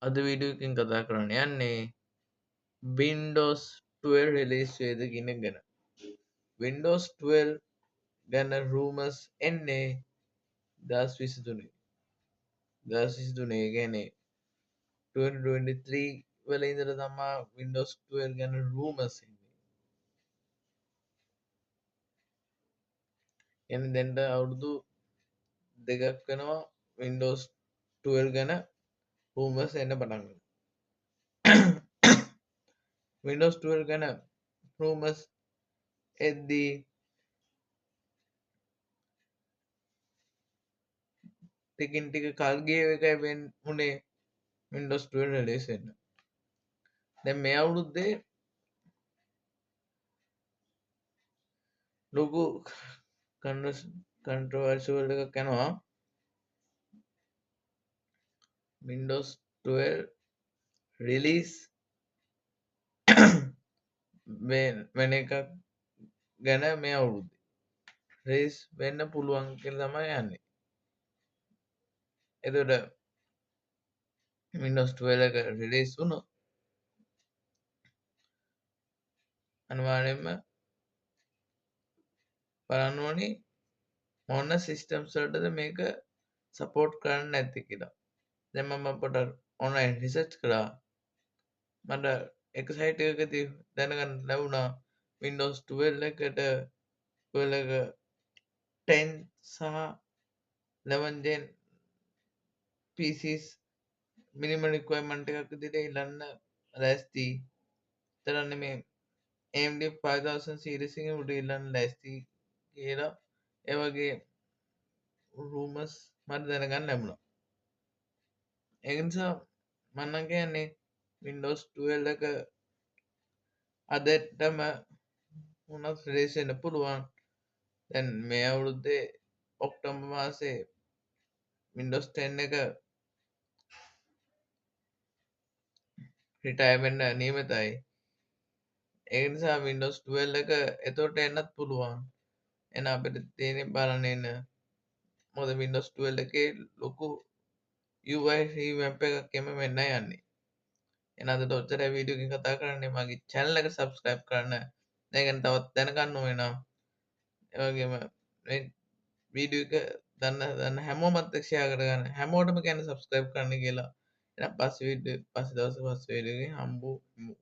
අද වීඩියෝ එකකින් කතා කරන්න යන්නේ Windows 12 රිලීස් වේද කියන ගැන. Windows 12 ගැන rumors එන්නේ 2023. 2023 කියන්නේ 2023 වල ඉඳලා තමයි Windows 12 ගැන rumors එන්නේ. එන්නේ දැන්ට අවුරුදු දෙකක් වෙනවා Windows 12 ගැන rumors එන්න පටන් ගන්න. Windows 12 ගැන rumors එද්දී ටිකින් ටික කල් ගිය එකයි වෙන්නේ Windows 12 රිලීස් වෙන්න. දැන් මේ අවුරුද්දේ ලොකු කන්ට්‍රෝවර්ෂල් එකක් යනවා Windows 12 රිලීස් වෙන එකක් ගැන මේ අවුරුද්දේ රිලීස් වෙන්න පුළුවන් කියලා තමයි යන්නේ. එතකොට Windows 12 එක රිලීස් වුණොත් අනිවාර්යයෙන්ම බලන්න ඕනි මොන සිස්ටම්ස් වලටද මේක සපෝට් කරන්න නැති කියලා. දැන් මම පොඩ්ඩක් ඔන්ලයින් රිසර්ච් කළා. මට එක සයිට් එකකදී දැනගන්න ලැබුණා Windows 12 එකට 12 එක 10 සහ 11 gen PCs මිනිමම් රික්වයර්මන්ට් එකක් විදිහට ඉල්ලන්න ලෑස්ති. තරන්නේ මේ AMD 5000 series එකෙන් උඩ ඉල්ලන්න ලෑස්ති කියලා ඒ වගේ rumors මට දැනගන්න ලැබුණා. ඒ නිසා මම නම් කියන්නේ Windows 12 එක අදටම උනත් රිලීස් වෙන්න පුළුවන්. දැන් මේ අවුරුද්දේ ඔක්තෝබර් මාසේ Windows 10 එක රිටයර් වෙන්න නියමිතයි. ඒ නිසා Windows 12 එක එතකොට එන්නත් පුළුවන්. එහෙනම් අපිට තියෙන්නේ බලන්න ඉන්න. මොකද Windows 12 එකේ ලොකු UI revamp එකක් වෙන්නයි යන්නේ. එහෙනම් අදට ඔච්චරයි වීඩියෝ එකකින් කතා කරන්නේ. මගේ channel එක subscribe කරන්න. දැන් ගැන තවත් දැනගන්න ඕන නම් ඒ වගේම මේ වීඩියෝ එක දන්න හැමෝමත් එක්ක share කරගන්න. හැමෝටම කියන්නේ subscribe කරන්න කියලා. එහෙනම් පස්සේ දවසේ පස්සේ වීඩියෝ එකකින් හම්බෙමු.